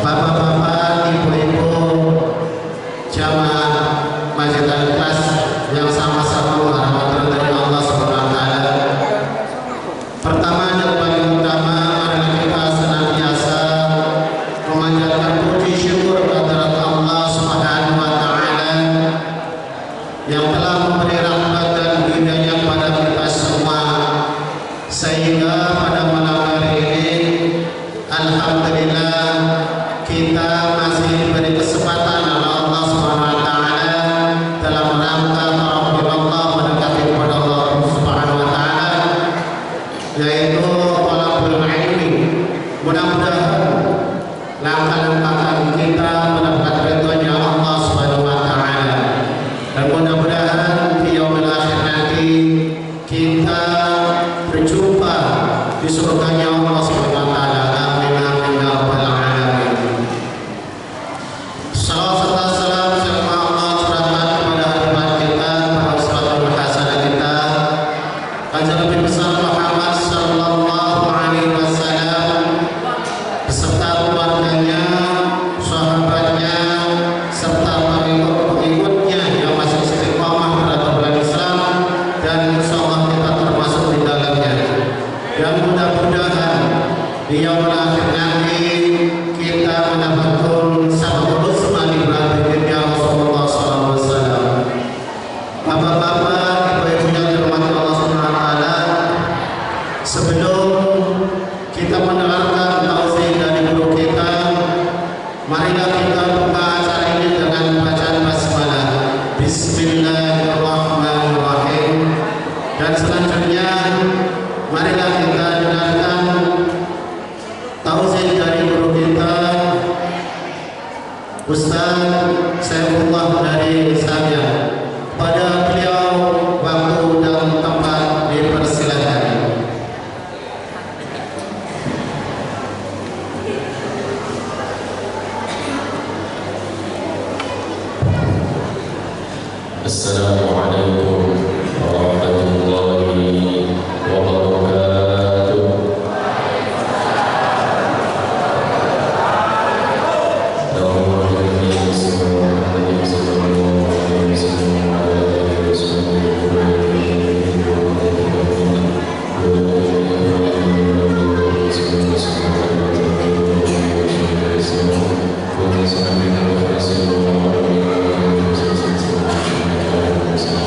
Bapak-bapak, ibu-ibu, jamaah Masjid Al-Ikhlas yang sama-sama mengharapkan dari Allah SWT. Pertama dan paling utama, marilah kita senantiasa memanjatkan puji syukur kehadirat Allah Subhanahu wa taala yang telah memberi rahmat dan hidayah kepada kita semua, sehingga pada malam hari ini alhamdulillah kita masih diberi kesempatan oleh Allah Subhanahu wa taala dalam rangka ta'aruf Allah, mendekati kepada Allah Subhanahu wa taala, yaitu talabul ilmi. Mudah-mudahan langkah-langkah kita mendapat ridhonya Allah Subhanahu wa taala, dan mudah-mudahan di yaumil akhir nanti kita berjumpa di surganya Allah Subhanahu wa taala. Amin amin ya rabbal alamin. Salawat serta salam serta Allah curahkan kepada hadirat kita, para uswatun hasanah kita, Kanjeng Nabi besar Muhammad sallallahu alaihi wasallam beserta keluarganya, sahabatnya, serta pengikut-pengikutnya yang masih istiqomah pada bulan Islam, dan insyaallah kita termasuk di dalamnya. Dan mudah-mudahan di yaumul akhir nanti kita mendapatkan sababul usmani berarti Rasulullah sallallahu alaihi wasallam. Bapak-bapak, ibu-ibu yang dirahmati Allah Subhanahu wa taala, sebelum kita mendengarkan tausiah dari guru kita, marilah kita buka acara ini dengan bacaan basmalah. Bismillahirrahmanirrahim. Dan selanjutnya marilah kita dengarkan tausiah dari guru kita, Ustaz Saifullah dari Samia. Pada beliau waktu dan tempat dipersilakan. Assalamualaikum warahmatullahi wabarakatuh. Bismillahirrahmanirrahim.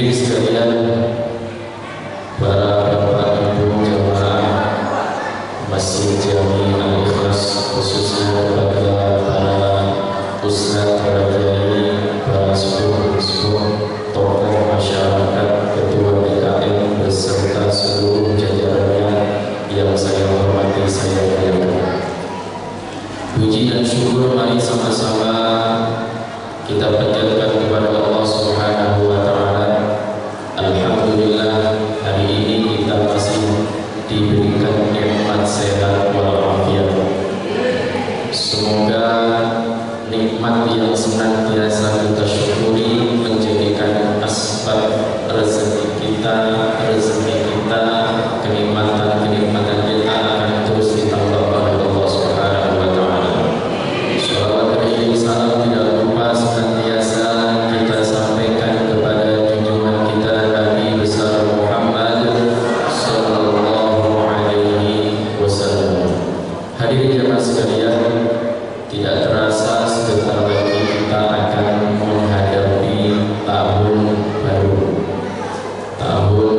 Hadirin sekalian, para bapak ibu jamaah Masjid Jami Al-Ikhlas, khususnya kepada para ustaz, para kiai, para sepuh-sepuh, tokoh masyarakat, ketua DKM beserta seluruh jajarannya yang saya hormati, saya muliakan. Puji dan syukur mari sama-sama kita panjatkan kepada Allah Subhanahu wa taala. Alhamdulillah, hari ini kita masih diberikan nikmat sehat walafiat. Semoga nikmat yang senantiasa kita syukuri menjadikan asbab rezeki kita, kenikmatan kita akan terus ditambah oleh Allah Subhanahu wa taala. Shalawat dan salam tidak lupa senantiasa kita sampaikan kepada junjungan kita Nabi besar Muhammad sallallahu alaihi wasallam. Hadirin jemaah sekalian, tidak terasa sebentar lagi kita akan menghadapi tahun baru, tahun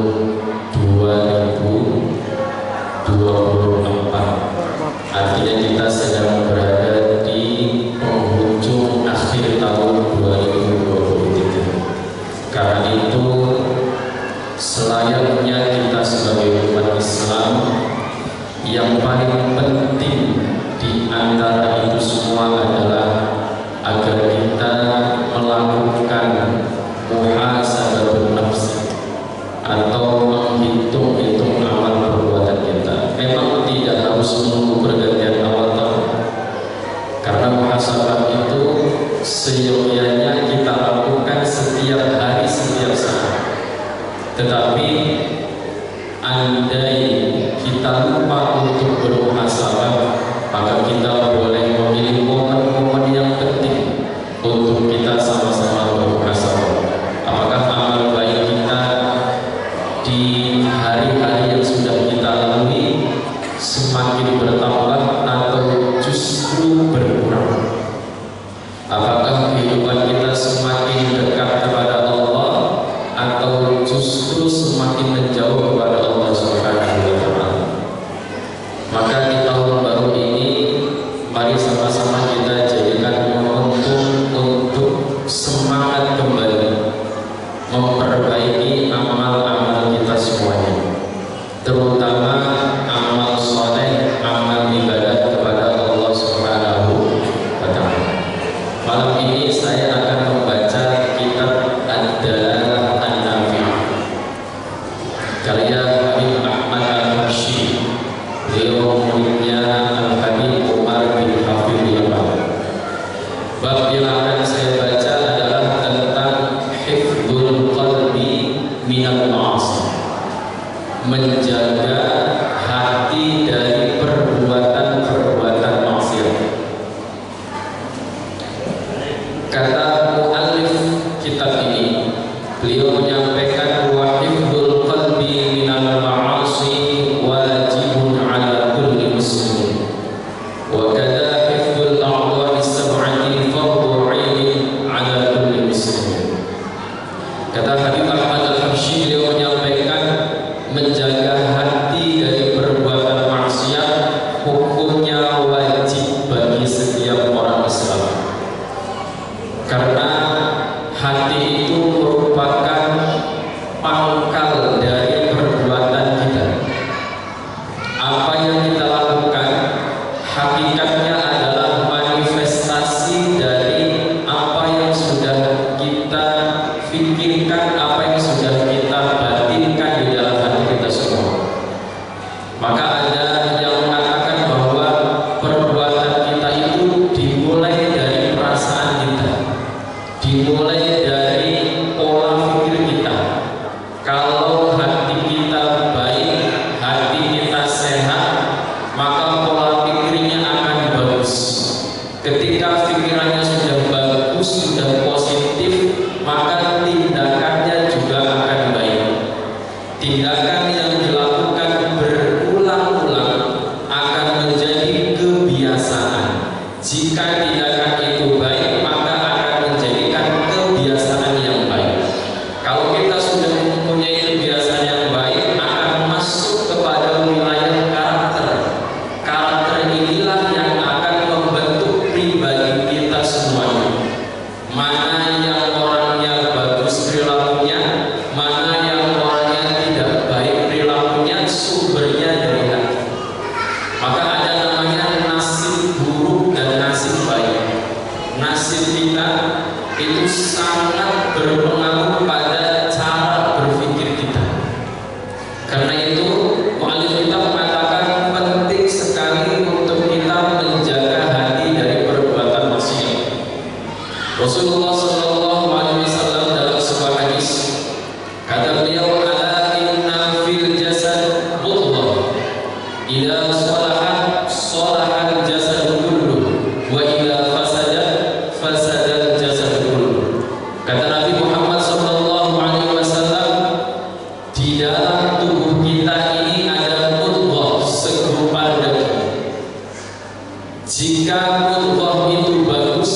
2024. Artinya kita sedang berada di penghujung akhir tahun 2023. Karena itu selayaknya kita sebagai umat Islam, yang paling penting di antara itu semua adalah agar kita melakukan muhasabatun nafs atau menghitung-hitung amal perbuatan kita. Memang tidak harus menunggu pergantian awal tahun, karena muhasabah itu seyogyanya kita lakukan setiap hari, setiap saat. Tetapi andai kita lupa untuk bermuhasabah, maka kita boleh memilih momen-momen yang penting untuk kita sama-sama bermuhasabah. Apakah amal baik kita di hari-hari yang sudah kita lalui semakin bertambah atau justru berkurang? Apakah kehidupan kita semakin dekat kepada Allah atau justru semakin menjauh kepada Allah Subhanahu wa taala? Maka di tahun baru ini mari sama-sama kita jadikan momentum untuk semangat kembali memperbaiki amal-amal kita semuanya, terutama amal soleh, amal ibadat kepada Allah Subhanahu wa taala. Malam ini saya akan membaca kitab Ad-Dalalah An-Nafi'ah karya Habib Ahmad Al-Habsyi. Beliau muridnya Al-Habib Umar bin Hafidh Yaman. Bab yang akan saya baca adalah tentang hifdzul qalbi minal ma'asi, menjaga hati dari perbuatan-perbuatan maksiat. Kata muallif kitab ini, beliau menyampaikan wa hifdzul qalbi minal ma'asi wajibun ala kulli muslim, wa kadza hifdzul a'dha'i sab'ati fardhu 'ainin ala kulli muslim. Kata Habib Ahmad Al-Habsyi, beliau menyampaikan menjaga hati dari perbuatan maksiat hukumnya wajib bagi setiap orang Islam, karena hati itu merupakan pangkal dari perbuatan kita. Apa yang kita lakukan hakikatnya adalah manifestasi dari apa yang sudah kita pikirkan, apa yang sudah kita batinkan di dalam hati kita semua. Maka ada yang mengatakan bahwa perbuatan kita itu dimulai dari perasaan kita, dimulai dari pola pikir kita. Kalau hati kita baik, hati kita sehat, maka pola pikirnya akan bagus. Ketika pikirannya sudah bagus, sudah positif, maka tindakannya juga Kata beliau, ala inna fil jasad mudghah, idza salahat salahal jasad kullu, wa idza fasadat fasadal jasad kullu. Kata Nabi Muhammad sallallahu alaihi wasallam, di dalam tubuh kita ini ada mudghah, segumpal daging. Jika mudghah itu bagus,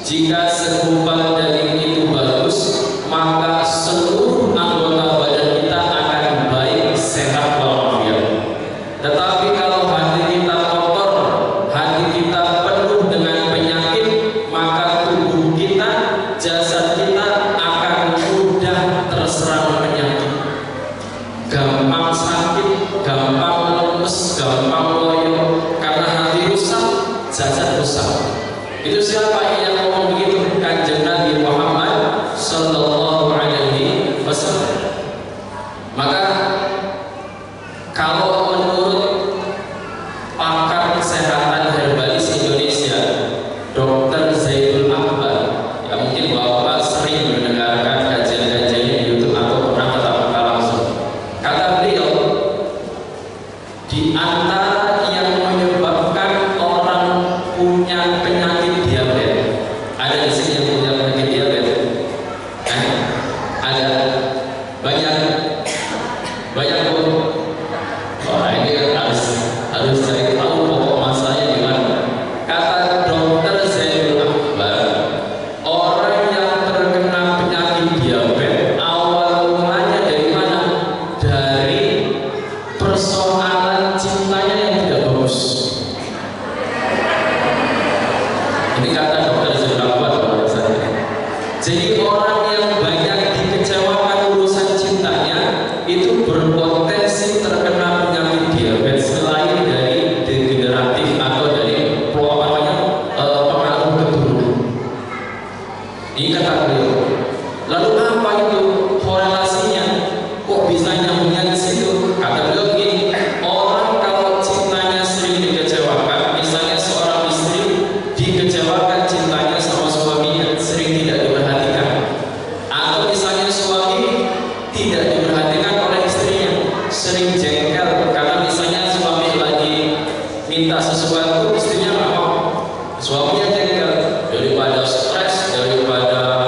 jika segumpal daging itu bagus, maka seluruh anggota badan kita akan baik, sehat walafiat. Tetapi kalau hati kita kotor, hati kita penuh dengan penyakit, maka tubuh kita, jasad kita akan mudah terserang penyakit, gampang sakit, gampang lemes, gampang loyo. Karena hati rusak, jasad rusak. Itu siapa yang ngomong begitu? Kanjeng Nabi Muhammad sallallahu alaihi wasallam. Maka kalau menurut pakar kesehatan herbalis Indonesia, Dr. Zaidul Akbar, ya mungkin Bapak sering mendengarkan kajian-kajiannya di YouTube atau pernah tatap muka langsung. Kata beliau, di antara yang menyebabkan orang punya penyakit diabetes, ada di sini yang punya penyakit diabetes? Ada banyak Bu. Wah, ini harus saya tahu pokok masalahnya di mana. Kata Dr. Zaidul Akbar, orang yang terkena penyakit diabetes awal mulanya dari mana? Dari persoalan cintanya yang tidak bagus. Ini kata Dr. Zaidul Akbar kepada saya. Jadi orang yang banyak dikecewakan urusan cintanya itu berpotensi terkena penyakit diabetes selain dari degeneratif atau dari pengaruh keturunan. Ini kata beliau. Lalu apa itu korelasinya? Kok bisa nyambungnya di situ? Kata beliau begini, orang kalau cintanya sering dikecewakan, misalnya seorang istri dikecewakan cintanya sama suaminya, sering tidak diperhatikan, atau misalnya suami tidak diperhatikan oleh istrinya, sering jengkel karena misalnya suami lagi minta sesuatu, istrinya nggak mau, suaminya jengkel, daripada stres, daripada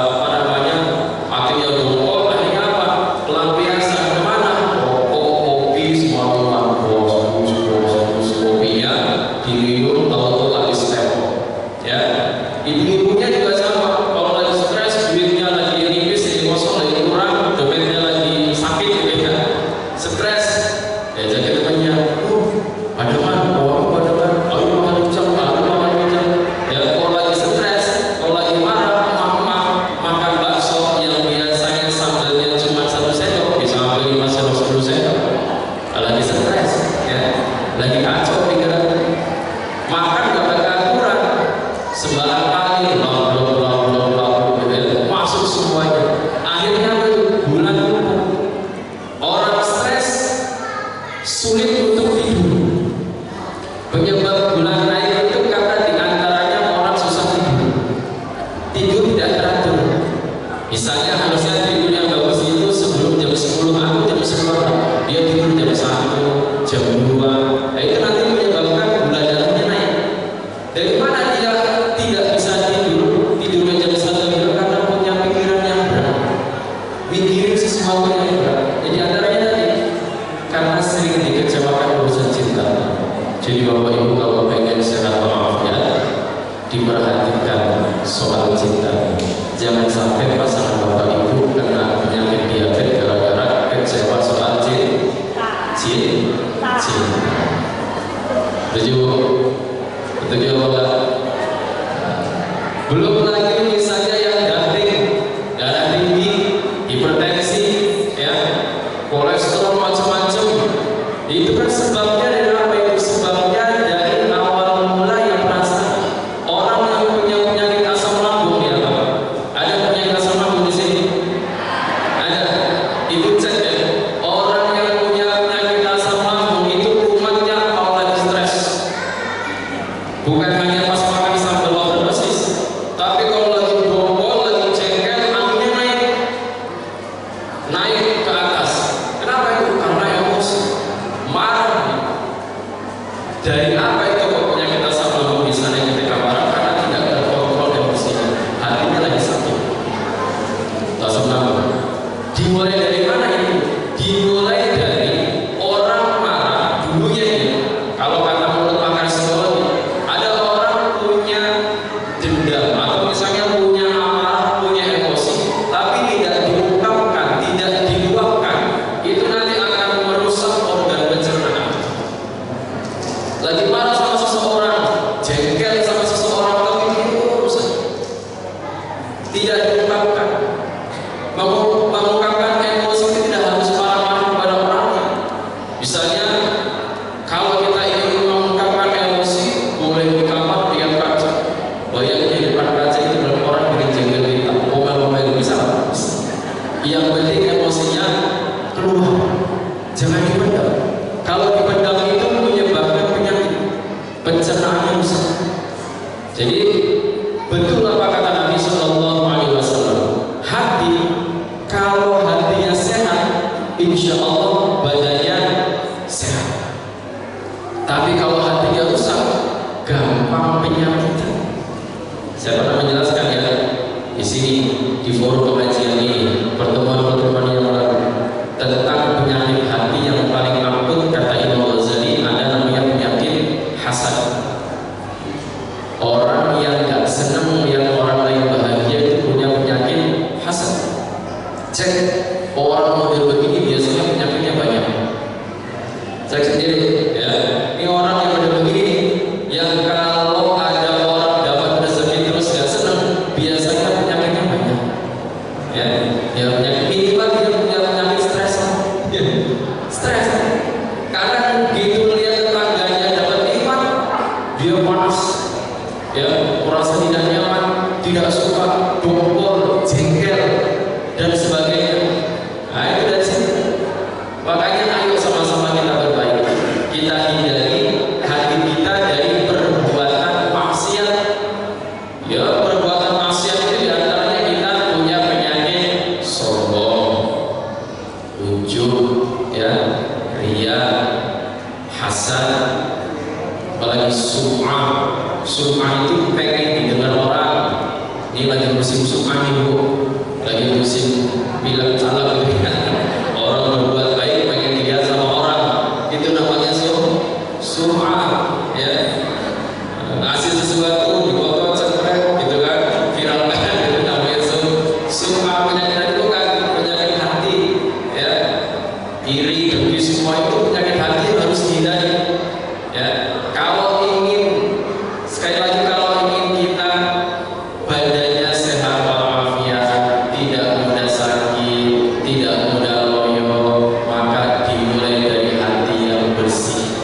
akhirnya dongkol, akhirnya apa? Pelampiasan kemana? Rokok, kopi, semua rumah, bos, kopinya diminum, tahu-tahu lagi stempel, ya. Ibu-ibunya juga sama, kalau lagi stres, duitnya lagi nipis, jadi kosong, lagi kurang, dompetnya lagi sakit, gitu ya. Stres, ya jadi temannya, pademan, ayo makan kicap, ya. Kalau lagi stres, kalau lagi marah, makan bakso yang biasanya sambalnya cuma 1 sendok, bisa ambil 5 sendok, 10 sendok. Kalau lagi stres, ya, lagi kacau pikiran, makan gak bakal kurang, sembarang kali, masuk semuanya. Akhirnya bulan numpuk. Orang stres sulit untuk tidur. Penyebab bulan naik itu karena diantaranya orang susah tidur tidak teratur. Misalnya harusnya tidur yang bagus itu sebelum jam 10, aku jam 10, dia tidur jam 1, jam 2. Nah, itu nanti menyebabkan gula darahnya naik. Dari mana dia tidak bisa tidurnya jam 1? Karena punya pikiran yang berat, mikirin sesuatu yang berat. Jadi antaranya tadi karena sering dikecewakan urusan cinta. Jadi Bapak Ibu kalau pengen sehat walafiat, diperhatikan soal cinta. Jangan sampai pasangan Bapak Ibu kena penyakit diabetes gara-gara kecewa soal cinta. Setuju? Setuju Bapak? Belum lagi misalnya yang darah tinggi, hipertensi, ya, kolesterol macam-macam. Itu kan sebabnya dari apa itu? Sebabnya dari awal mula yang perasaan. Orang yang punya penyakit asam lambung, ya Pak. Ada penyakit asam lambung di sini? Ada. Ibu cek ya. Orang yang punya penyakit asam lambung itu kumatnya kalau lagi stres. Bukan hanya pas makan sambal overdosis, tapi kalau lagi bombol, lagi jengkel, anginnya naik Dari apa itu kok penyakit asam lambung misalnya ketika marah? Karena tidak terkontrol emosinya, hatinya lagi sakit. Asam lambung dimulai dari mana itu? Dimulai dari orang marah dulunya ini. Kalau kata mulut pakar psikologi, ada orang punya dendam atau misalnya punya amarah, punya emosi, tapi tidak diungkapkan, tidak diluapkan, itu nanti akan merusak organ pencernaan. Lagi marah sama seseorang, jengkel sama seseorang, tapi itu rusak. Tidak diungkapkan. Mengungkapkan emosi itu tidak harus marah-marah kepada orangnya. Misalnya, kalau kita ingin mengungkapkan emosi, boleh di kamar lihat kaca. Bayangin di depan kaca itu berapa orang bikin jengkel kita, ngomel-ngomel bisa. Yang penting emosinya keluar, jangan dipendam. Kalau dipendam itu menyebabkan penyakit pencernaan rusak. Jadi betul apa kata Nabi Sallallahu Alaihi Wasallam, hati kalau hatinya sehat, insya Allah badannya sehat. Tapi kalau hatinya rusak, gampang penyakit. Saya pernah menjelaskan ya di sini di forum pengajian ini, pertemuan-pertemuan yang lalu tentang penyakit hati yang paling akut kata Imam Ghazali ada namanya penyakit hasad. Orang yang gak senang melihat orang lain bahagia itu punya penyakit hasad. Cek orang model begini biasanya penyakitnya banyak. Cek sendiri ya. Ini orang yang model begini yang kalau ada orang dapat rezeki terus gak senang, biasanya penyakitnya banyak. Ya, ya penyakit minimal dia punya penyakit stres. Stres. Karena begitu melihat tetangganya dapat nikmat, dia panas. Ya, merasa tidak nyaman, tidak suka, dongkol, jengkel dan sebagainya. Nah, itu dari sini. Makanya ayo sama-sama kita berbaiki. Kita hindari hati kita dari perbuatan maksiat. Ya, perbuatan maksiat itu diantaranya kita punya penyakit sombong, ujub, ya, riya, hasad, apalagi sum'ah. Sum'ah itu pengen didengar orang. Ini lagi musim sum'ah nih bu, lagi musim bilang salah orang berbuat baik pengen dilihat sama orang, itu namanya sum'ah ya. Ngasih sesuatu di foto cepet gitu kan, viral kan, itu namanya sum'ah. Penyakit itu kan penyakit hati ya, iri, dengki, semua itu penyakit hati harus dihindari ya. Kalau ingin, sekali lagi, kalau ingin kita badannya sehat walafiat, tidak mudah sakit, tidak mudah loyo, maka dimulai dari hati yang bersih,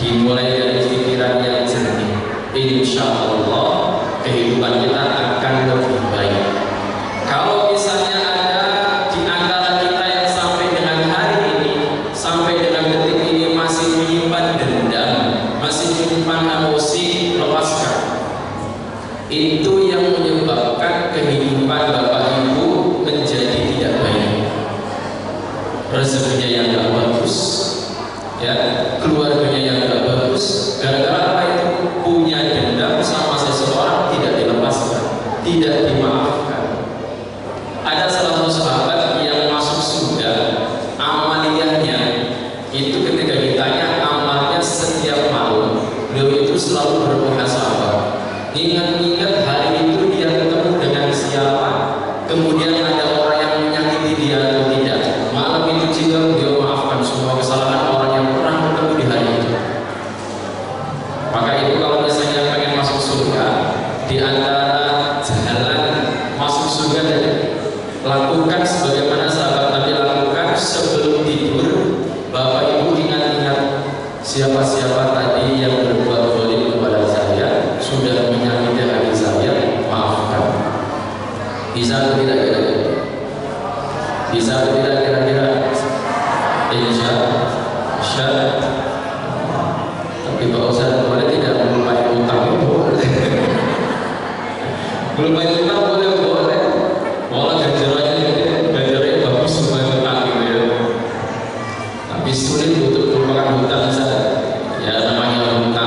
dimulai dari pikiran yang jernih. Insya Allah kehidupan kita akan lebih baik. Kalau misalnya ada di antara kita yang sampai dengan hari ini, sampai dengan detik ini masih menyimpan dendam, masih menyimpan emosi, lepaskan. Itu yang menyebabkan kehidupan Bapak Ibu menjadi tidak baik. Rezekinya yang gak bagus, ya, keluarganya yang gak bagus. Gara-gara apa itu? Punya dendam sama seseorang, tidak dilepaskan, tidak dimaafkan. Ada salah satu sahabat yang masuk surga, amaliyahnya itu ketika ditanya amalnya setiap malam, beliau itu selalu bermuhasabah, ingat-ingat hari itu dia ketemu dengan siapa, kemudian ada orang yang menyakiti dia atau tidak. Malam itu juga beliau maafkan semua kesalahan orang yang pernah ketemu di hari itu. Maka itu kalau misalnya pengen masuk surga, di antara jalan masuk surga dan lakukan sebagaimana sahabat Nabi lakukan sebelum tidur, Bapak Ibu ingat-ingat siapa-siapa tadi yang berbuat zalim kepada saya, sudah menyakiti hati saya, maafkan. Bisa atau tidak kira-kira? Bisa atau tidak kira-kira? Insya Allah. Tapi Pak Ustaz boleh tidak melupakan utang itu? Melupakan utang boleh. Malah gajarannya bagus supaya utang gitu ya. Tapi sulit untuk melupakan hutang saja. Ya namanya hutang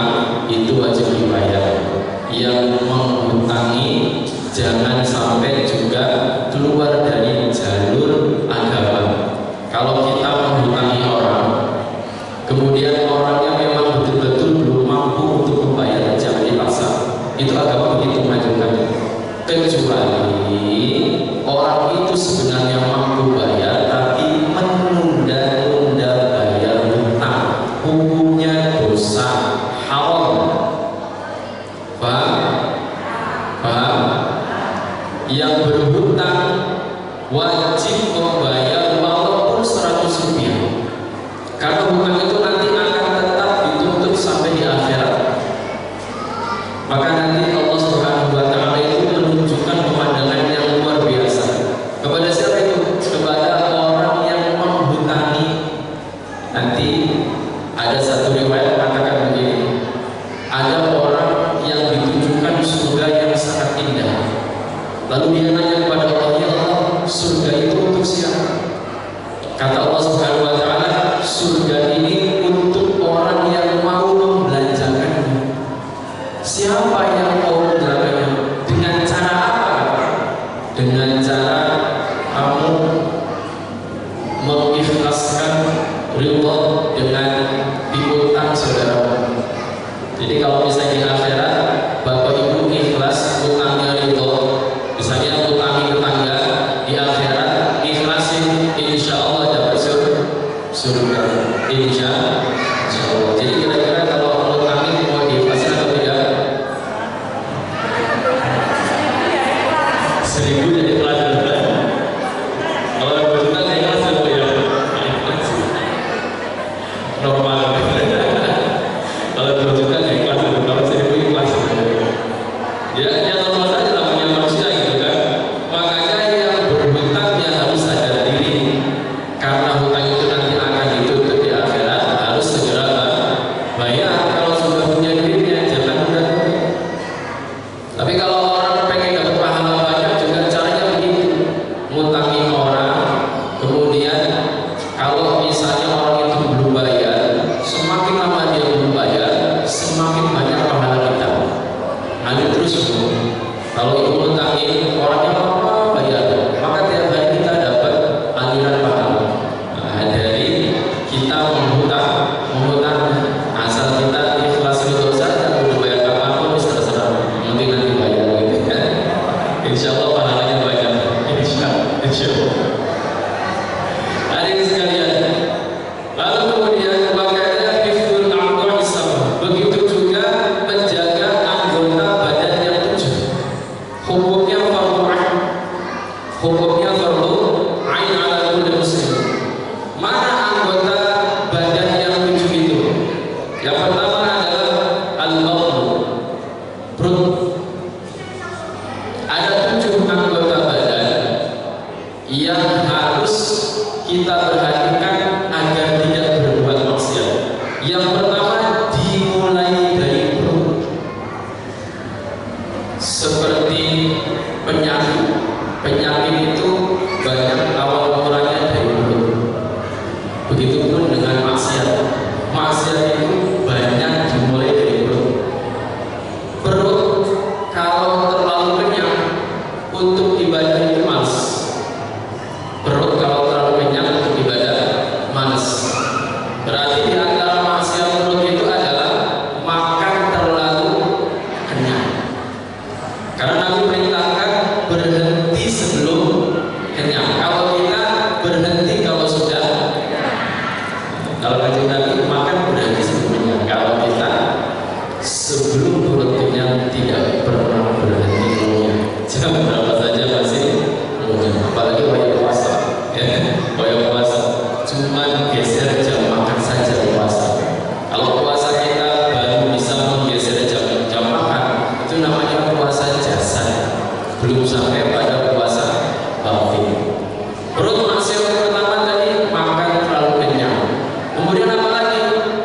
Kata Allah Subhanahu wa taala, surga ini untuk orang yang mau membelanjakannya. Siapa yang mau membelanjakannya? Dengan cara apa? Dengan cara kamu mengikhlaskan ridha dengan piutang saudara. Jadi kalau misalnya di akhirat Bapak Ibu ikhlas utangnya ridha, misalnya utangi tetangga, di akhirat ikhlasin, insya Allah dapat surga. Insya Allah. Jadi kira-kira kalau utangi mau diikhlasin atau tidak? 1000 jadi pelajaran. Kalau berutang ikhlas atau ya? Normal. Kalau berutang ikhlas, kalau 1000 ikhlas. Ya, yang normal saja namanya manusia gitu kan. Makanya yang berhutang ya harus sadar diri, karena hutang itu nanti akan dituntut di akhirat, harus segera bayar. Kalau sudah punya duitnya jangan mudah. Tapi kalau orang pengen dapat pahala banyak juga caranya begitu, ngutangi orang, kemudian kalau misalnya orang itu belum bayar, semakin lama dia belum bayar, semakin banyak pahala kita. Lanjut terus. Kalau ibu ngutangin orangnya lama bayar, maka tiap hari kita dapat aliran pahala. Nah, dari kita menghutang asal kita ikhlas itu saja, udah bayar kapanpun terserah, nanti bayar gitu kan. Insya Allah pahalanya banyak. Insya Allah. Hadirin sekalian, lalu kemudian makanya hifdzul a'dha'i sab'ah, begitu juga menjaga anggota badan yang 7. Hukumnya fardu ain. Hukumnya fardu ain ala kulli muslim. Mana anggota badan yang 7 itu? Yang pertama adalah al-batn, perut. Ada 7 anggota badan yang harus kita perhatikan agar tidak berbuat maksiat. Yang pertama dimulai dari perut. Seperti penyakit. Penyakit itu banyak awal mulanya dari perut. Begitupun dengan maksiat. Maksiat itu banyak dimulai dari perut. Perut kalau terlalu kenyang untuk ibadah itu malas. Perut kalau terlalu kenyang untuk ibadah malas. Berarti di antara maksiat perut itu adalah makan terlalu kenyang. Karena Nabi perintahkan berhenti sebelum kenyang. Kalau kita berhenti kalau sudah, kalau kanjeng Nabi makan berhenti sebelum kenyang. Kalau kita sebelum perut kenyang tidak pernah berhenti kenyang. Jam berapa saja masih kenyang. Apalagi wajib puasa, ya, wajib puasa. Cuman geser jam makan saja puasa. Kalau puasa kita baru bisa menggeser jam makan, itu namanya puasa jasad, belum sampai pada puasa batin. Perut maksiat pertama tadi makan terlalu kenyang. Kemudian apa lagi?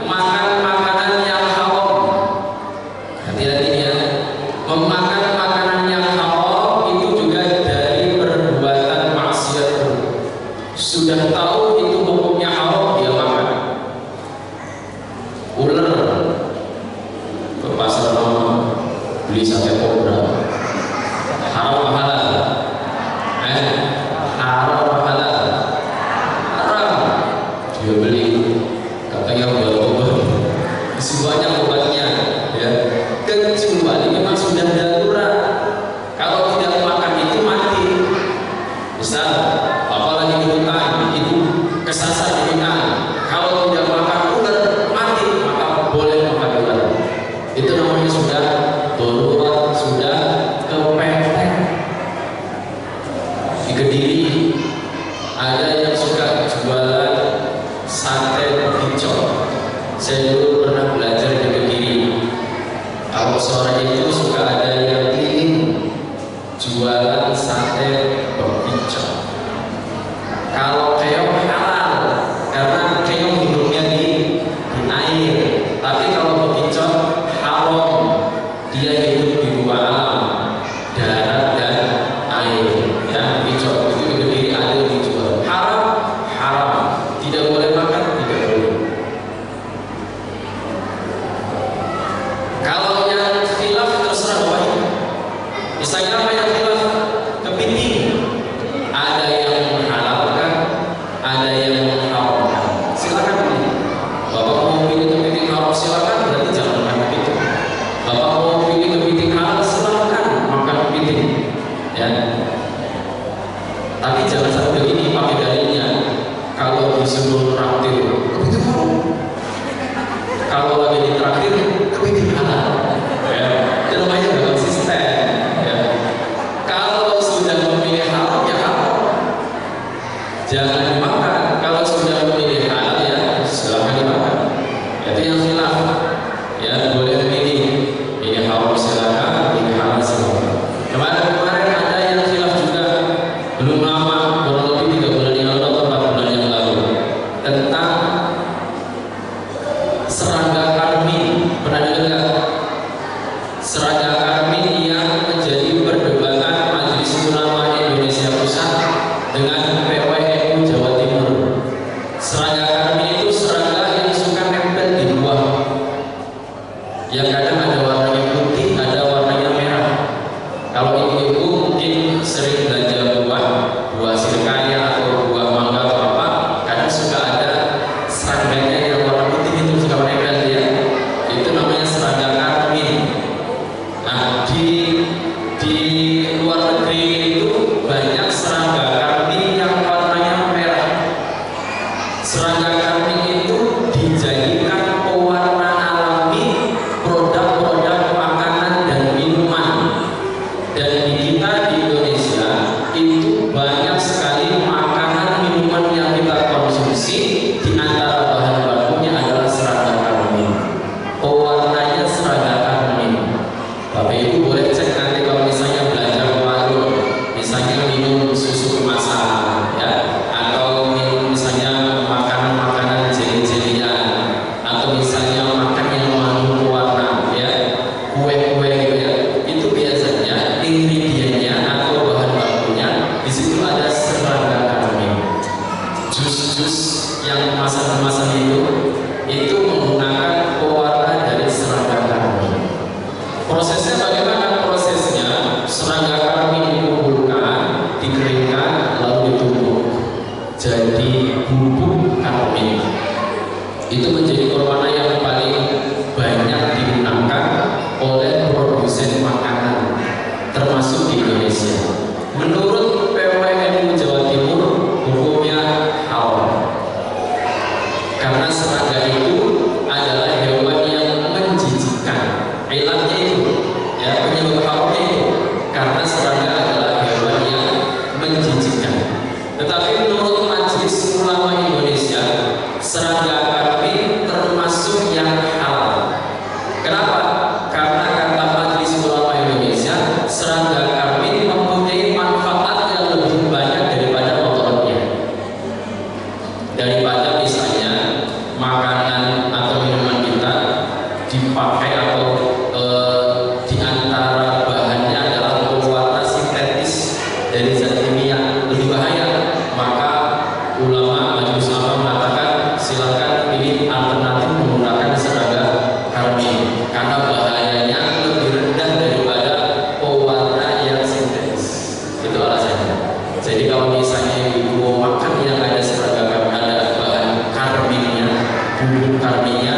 Makan makanan yang haram. Hati-hati ya, memakan makanan yang haram itu juga dari perbuatan maksiat. Sudah tahu itu hukumnya haram, dia makan. Ular ke pasar lama beli sate kobra, haram apa halal? Haram apa halal? Haram. Dia beli, katanya buat obat, semuanya obatnya, ya. Kecuali memang sudah darurat. Kalau tidak makan itu mati. Misal, apalagi di hutan itu kesasar di hutan. Serangga kambing itu dijadikan pewarna alami produk-produk makanan dan minuman. Dan di kita di Indonesia itu banyak sekali makanan minuman yang kita konsumsi, di antara bahan bakunya adalah serangga kambing. Pewarnanya serangga kambing. Bapak Ibu boleh cek nanti kalau misalnya belanja ke warung, misalnya minum susu kemasan, ya, atau minum misalnya makanan-makanan jeli-jelian, atau misalnya makan yang mengandung warna, ya, kue-kue gitu ya. Itu biasanya ingredientnya atau bahan bakunya di situ ada serangga kambing. Jus-jus yang kemasan-kemasan itu menggunakan pewarna dari serangga kambing. Prosesnya bagaimana? Prosesnya serangga kambing dikumpulkan, dikeringkan, lalu ditumbuk jadi bubuk kambing. Itu menjadi pewarna yang paling banyak digunakan oleh produsen makanan termasuk di Indonesia. Menurut PWNU Jawa Timur, hukumnya halal karena serangga itu adalah hewan yang menjijikkan. Ilatnya itu, ya, penyebab haramnya itu karena serangga adalah hewan yang menjijikkan. Tetapi menurut Majelis Ulama Indonesia, serangga kambing termasuk yang halal. Kenapa? Karena kata Majelis Ulama Indonesia, serangga kambing mempunyai manfaat yang lebih banyak daripada motornya. Daripada misalnya makanan atau minuman kita dipakai atau di antara bahannya adalah pewarna sintetis dari zat kimia, lebih bahaya. Maka ulama Majelis Ulama mengatakan silakan pilih alternatif menggunakan serangga kambing karena bahayanya lebih rendah daripada pewarna yang sintetis. Itu alasannya. Jadi kalau misalnya ibu mau makan yang ada serangga kambing, ada bahan kambingnya, bubuk kambingnya,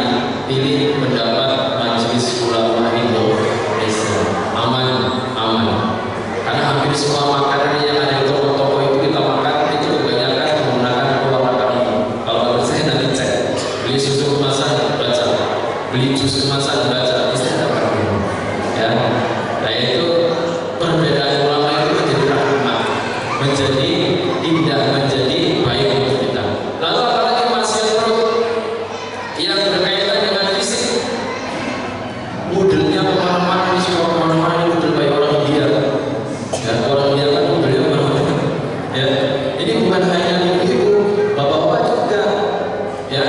pilih pendapat Majelis Ulama Indonesia. Aman. Karena hampir semua makanan yang ada di toko-toko itu kita makan itu kebanyakan menggunakan pewarna kambing. Kalau saya nanti cek, beli susu kemasan baca, beli jus kemasan baca, itu ada kambing. Ya, nah itu perbedaan ulama itu menjadi rahmat, menjadi indah, menjadi baik untuk kita. Lalu apalagi maksiat perut yang berkaitan dengan fisik, modelnya kemana-mana, semua kemana-mana, model baik orang India. Ya, orang India kan modelnya kemana-mana. Ya, ini bukan hanya ibu, bapak-bapak juga. Ya,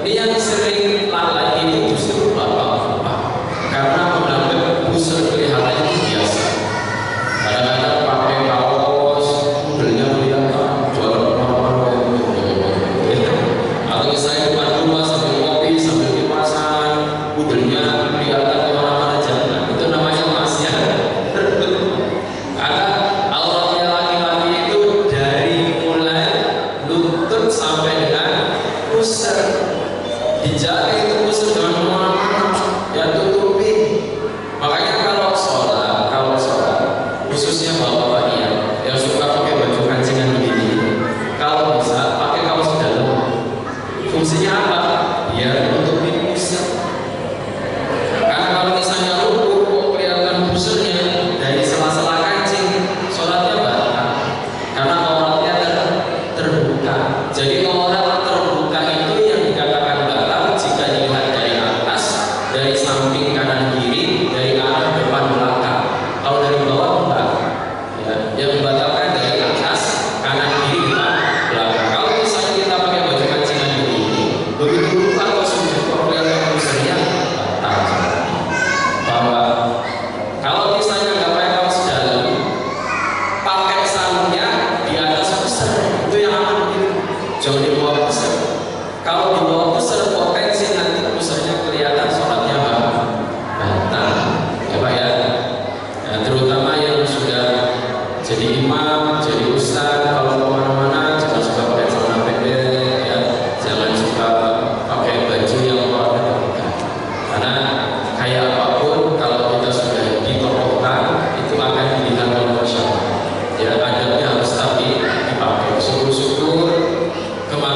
ini yang sering lalai itu justru bapak-bapak, karena menganggap busur kelihatannya itu biasa. Kadang-kadang pakai kaos modelnya kelihatan, jualan kemana-mana. Atau misalnya depan rumah sambil kopi, sambil kipasan, modelnya kelihatan kemana-mana, jangan. Itu namanya maksiat. Karena auratnya laki-laki itu dari mulai lutut sampai dengan pusar, dijaga itu pusar jangan kemana-mana, ya tutupi. Makanya kalau sholat khususnya bapak-bapak yang suka pakai baju kancingan begini, kalau bisa pakai kaos dalam. Fungsinya apa? Biar menutupi pusar. Karena kalau misalnya ruku kok kelihatan busurnya dari sela-sela kancing, sholatnya batal. Karena auratnya terbuka. Jadi aurat terbuka itu yang dikatakan batal jika dilihat dari atas, dari samping kanan kiri, dari arah depan belakang. Kalau dari bawah enggak. Ya, yang membatalkan dari atas, kanan kiri, depan belakang. Kalau misalnya kita pakai baju kancingan begini, begitu lupa atau sujud kok kelihatan busurnya, batal. Bahwa kalau misalnya nggak pakai kaos dalam, pakai sarungnya di atas pusar, itu yang aman gitu. Jangan di bawah pusar. Kalau di bawah pusar potensi nanti pusarnya kelihatan, sholatnya batal. Ya Pak ya. Ya, terutama yang sudah jadi imam, jadi ustaz, kalau kemana-mana jangan suka pakai celana pendek, ya, jangan suka pakai baju yang warna terbuka. Karena kayak apapun kalau kita sudah ditokohkan itu akan dilihat oleh masyarakat. Ya, adabnya harus tapi dipakai. Syukur-syukur kemarin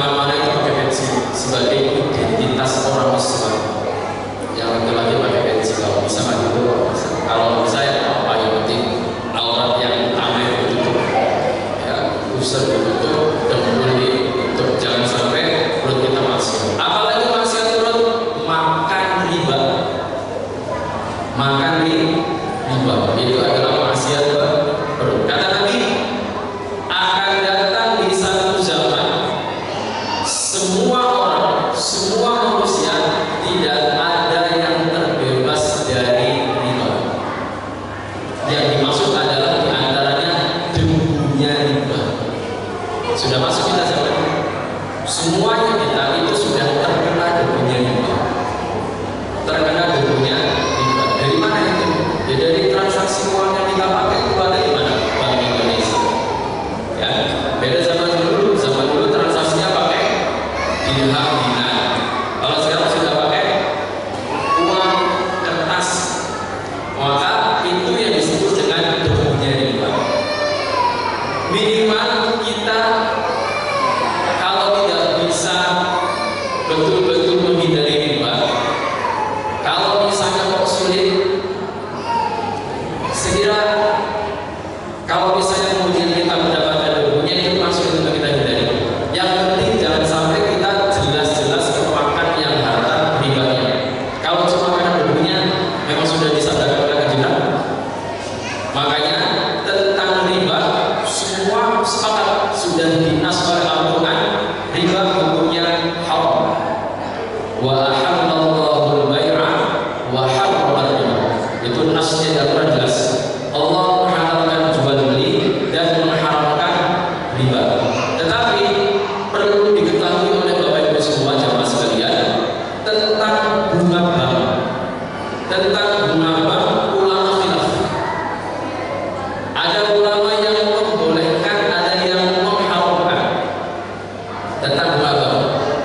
tentang bunga bank.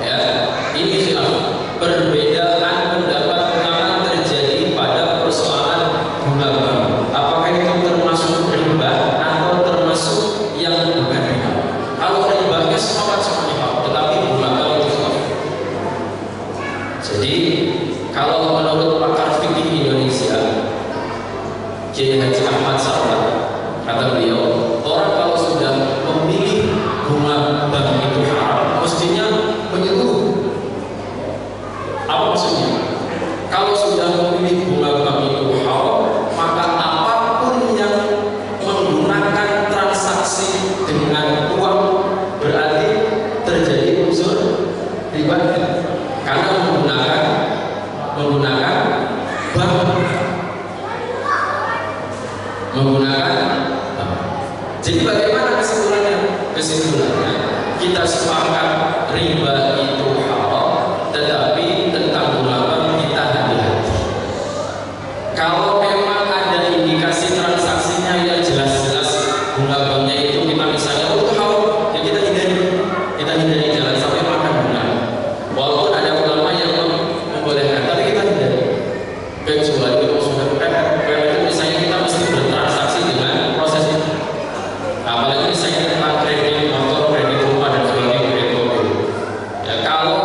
Ya, ini khilaf. Perbedaan pendapat ulama terjadi pada persoalan bunga bank. Apakah itu termasuk riba atau termasuk yang bukan riba? Kalau riba sepakat semuanya, tetapi bunga bank itu khilaf. Jadi kalau menurut pakar fikih Indonesia, Kiai Haji Ahmad Sarwan, kata beliau, orang kalau sudah memilih bunga bank itu haram, mestinya menyeluruh. Apa maksudnya? Kalau sudah memilih bunga bank itu haram, maka apapun yang menggunakan transaksi dengan uang berarti terjadi unsur riba, karena menggunakan jadi bagaimana kesimpulannya? Kesimpulannya kita sepakat riba itu haram, tetapi tentang bunga kita hati-hati. Kalau memang ada indikasi transaksinya yang jelas-jelas bunga banknya itu kita misalnya itu haram, ya kita hindari jangan sampai makan bunga. Walaupun ada ulama yang membolehkan, tapi kita hindari. Kecuali kalau sudah pepet itu misalnya kita mesti bertransaksi dengan proses itu. Apalagi misalnya tentang kredit motor, kredit rumah dan sebagainya, kredit mobil. Ya, kalau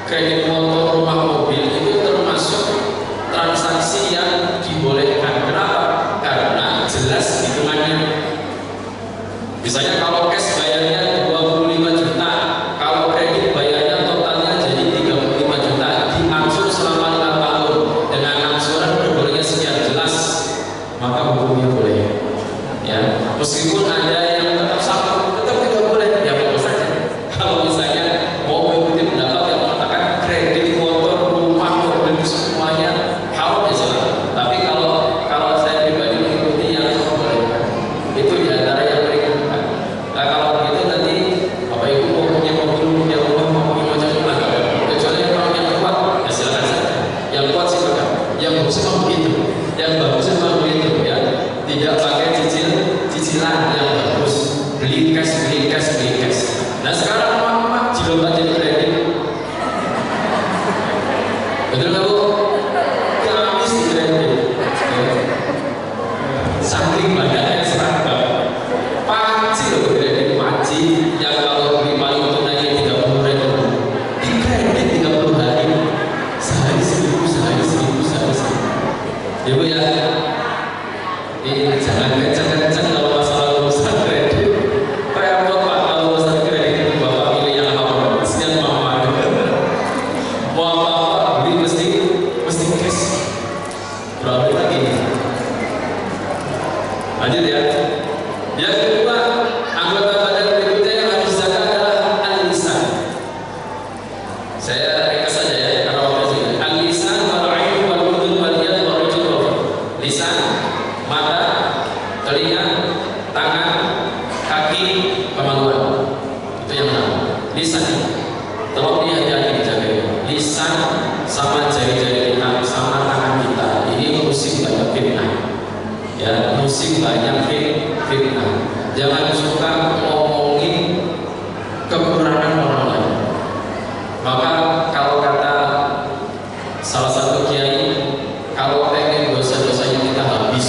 kredit motor, rumah, mobil itu termasuk transaksi yang dibolehkan. Kenapa? Karena jelas hitungannya. Misalnya kalau cash bayarnya 25 juta, kalau kredit bayarnya totalnya jadi 35 juta, diangsur selama 5 tahun dengan angsuran berbolehnya sekian, jelas, maka hukumnya boleh. Ya, meskipun ada yang tetap sama, tetap tidak boleh, ya bagus saja. Kalau misalnya mau mengikuti pendapat yang mengatakan kredit motor, rumah, mobil semuanya haram, ya salah. Tapi kalau saya pribadi mengikuti yang boleh, itu diantara yang berikan. Nah kalau begitu nanti Bapak Ibu mau punya mobil, punya rumah, mau punya macam-macam, kecuali yang kuat, ya silakan saja. Yang kuat silakan. Yang bagus memang begitu. Yang bagus memang begitu, ya. Tidak pakai cicilan yang bagus. Beli cash. Nah sekarang mama dilomba jadi kredit. Betul nggak Bu? Habis di kredit. Saking banyaknya seragam. Panci loh kredit, panci yang kalau beli paling tunai 30.000, di kredit 30 hari, sehari 1.000. Ya Bu ya, ini jangan kencang-kencang kalau masalah urusan kredit. Kayak Pak kalau urusan kredit itu Bapak pilih yang haram, sekian mama. Mau apa-apa beli mesti cash. Berapa lagi? Lanjut ya. Yang kedua, anggota badan berikutnya yang harus dijaga adalah al-lisan. Saya ringkas saja ya, karena waktu ini. Al-lisan wal 'ain wal udhun wal yad wal rijl. Lisan, mata, telinga, tangan, kaki, kemaluan. Itu yang pertama. Lisan. Tolong dihati-hati dijaga. Lisan sama jari-jari kita, sama tangan kita. Ini musim banyak fitnah. Ya, musim banyak fitnah. Jangan suka ngomongin kekurangan orang lain. Maka kalau kata salah satu kiai, kalau pengen dosa-dosanya kita habis,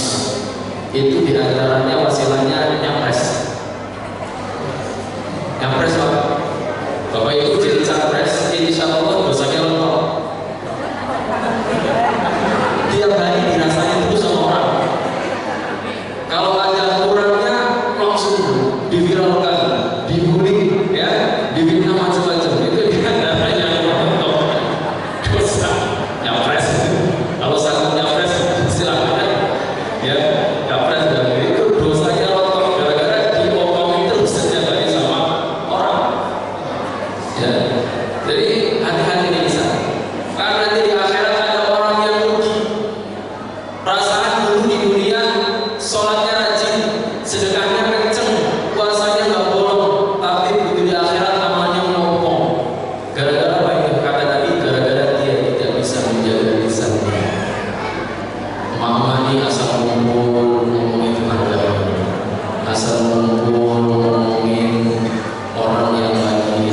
itu diantaranya wasilahnya nyapres. Nyapres Bapak. Bapak itu jadi capres, insya Allah dosanya lengkap. Tiap hari dirasanya terus sama orang. Kalau ada kurangnya langsung diviralkan, dibully, ya, difitnah macam-macam. Itu diantaranya dosa nyapres. Kalau sanggup nyapres silakan, ya, nyapres dan itu dosanya lengkap gara-gara diomongin terus setiap hari sama orang. Ya, jadi hati-hati di sana. Karena nanti di akhirat ada orang yang rugi. Perasaan dulu di dunia sholatnya rajin, sedekahnya kenceng, puasanya nggak bolong, tapi begitu di akhirat amalnya melompong. Gara-gara apa itu? Kata Nabi, gara-gara dia tidak bisa menjaga lisannya. Mama ini asal ngumpul ngomongin tetangga, asal ngumpul ngomongin orang yang lagi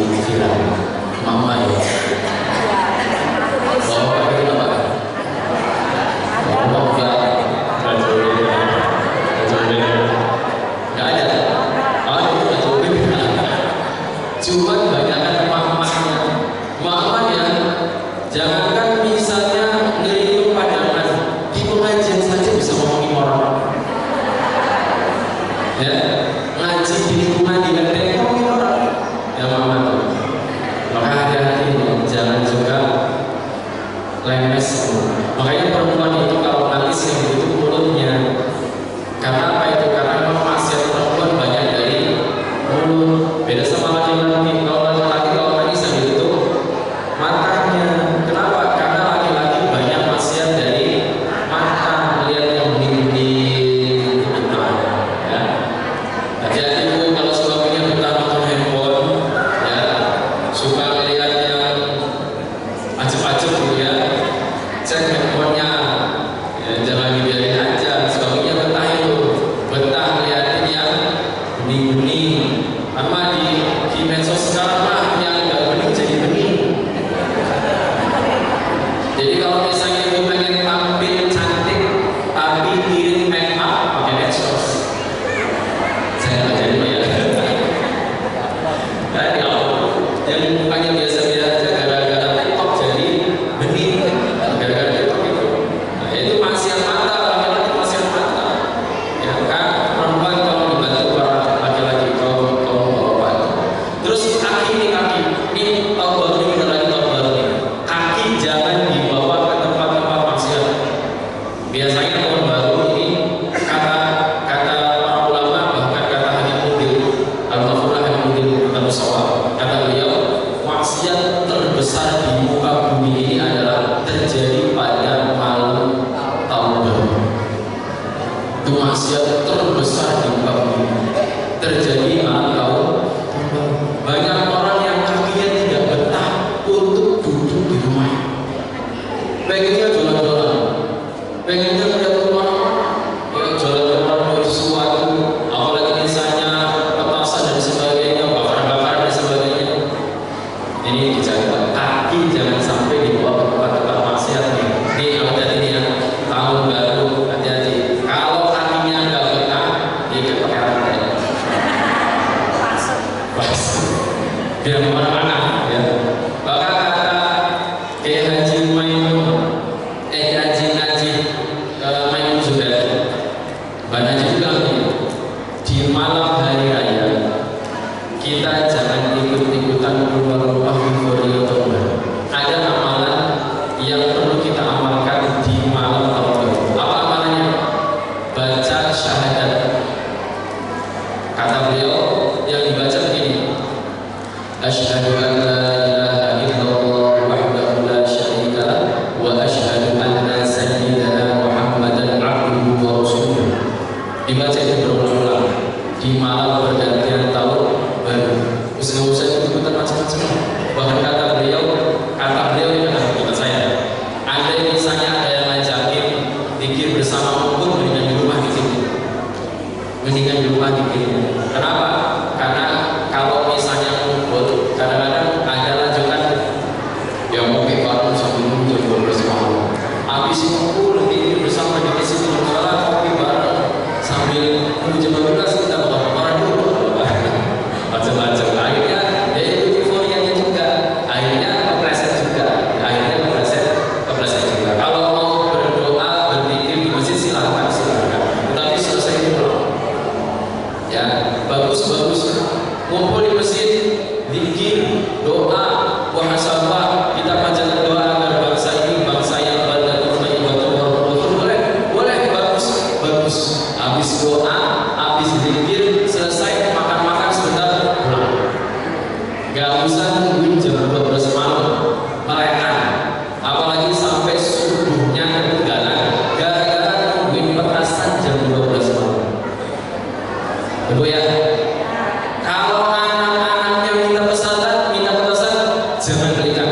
nangis. Makanya perempuan itu kalau nangis yang begitu mulutnya. Karena apa itu? Karena memang maksiat perempuan banyak dari mulut. Beda sama laki-laki. Kalau laki-laki kalau nangis yang begitu matanya. Kenapa? Karena laki-laki banyak maksiat dari mata, lihat yang bening-bening gitu. Ya. Hati-hati Bu kalau suaminya betah nonton handphone, ya, suka melihat yang acep-acep Bu ya. Cek handphonenya, ya, jangan dibiarin aja. Suaminya betah itu, betah liatin yang bening-bening. Sama di medsos sekarang mah yang nggak bening jadi bening. Jadi kalau misalnya ibu pengen tampil cantik tapi kirim make up pakai medsos, saya nggak jadi ya. Nah, yang mukanya biasa-biasa aja gara-gara TikTok jadi bening, gara-gara TikTok itu. Nah, itu maksiat mata, laki-laki maksiat mata. Ya kan, perempuan kalau dibantu para laki-laki kaum bapak. Terus kaki ini tahun baru ini kita lagi tahun baru ini. Kaki jangan dibawa ke tempat-tempat maksiat. Biasanya tahun baru ini kata para ulama, bahkan kata Habib Mudin Al-Ghafurlah Habib Mudin Al-Musawwab, kata beliau maksiat terbesar di muka bumi ini adalah terjadi pada malam tahun baru. Itu maksiat terbesar di muka bumi terjadi malam tahun. Banyak orang yang kakinya tidak betah untuk duduk di rumah. Pengennya jualan-jualan, pengennya lihat kemana-mana, ya jualan-jualan sesuatu, apalagi misalnya petasan dan sebagainya, bakar-bakar dan sebagainya. Ini dijaga, kaki jangan sampai dibawa ke tempat-tempat maksiat nih. Ini hati-hati nih ya, tahun baru hati-hati. Kalau kakinya nggak betah, dia pakai rantai. Pas, biar kemana-mana ya. Bahkan kata Kiai Haji Maimun Zubair, Mbak Najib bilang nih, di malam hari raya kita jangan ikut-ikutan keluar rumah euforia tahun. Ada amalan yang perlu kita amalkan di malam tahun baru. Apa amalannya? Baca syahadat. Kata beliau yang dibaca begini: Asyhadu an la ilaha illallah wahdahu la syarika lah wa asyhadu anna sayyidana Muhammadan abduhu wa rasuluh. Dibaca itu berulang-ulang di malam pergantian tahun baru. Usah-usah ikut-ikutan macam-macam. Bahkan kata beliau ini adalah kata saya. Andai misalnya ada yang ngajakin zikir bersama pun mendingan di rumah zikir. Mendingan di rumah zikir. Kenapa? Karena kalau misalnya ngumpul, kadang-kadang ada lanjutan yang mau bareng sambil nunggu 12 malam. Habis ngumpul zikir bersama di sini, malah kopi bareng sambil nunggu jam 12 kita bakal dulu. Macam-macam. Akhirnya ya itu euforianya juga. Akhirnya kepleset juga. Kalau mau berdoa, berzikir di masjid silakan. Tetapi selesai itu ya bagus. Ngumpul di masjid, zikir, doa, muhasabah, kita panjatkan doa agar bangsa ini bangsa yang baldatun thayyibatun wa rabbul boleh bagus. Habis doa, habis zikir, selesai makan sebentar pulang. Gak usah nungguin jam 12 malam mereka, apalagi sampai subuhnya ketinggalan gara-gara nungguin petasan jam 12 malam. Ibu ya, kalau anak-anaknya minta petasan, jangan belikan.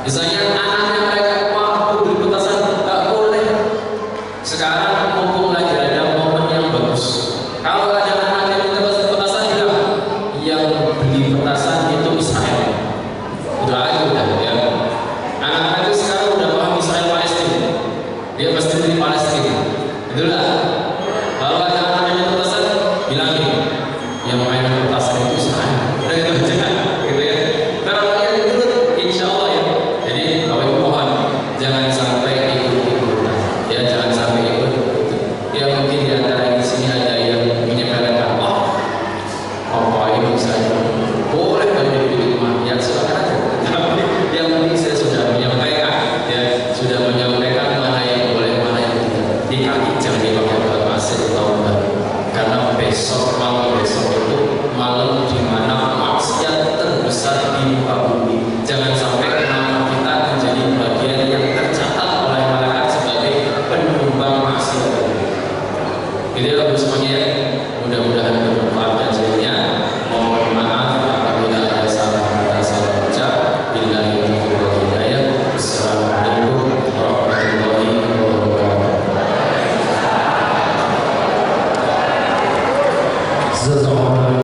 Misalnya anaknya mereka mau beli petasan, nggak boleh. Sekarang mumpung lagi ada momen yang bagus. Kalau ada anaknya minta petasan, bilang yang beli petasan itu Israel. Udah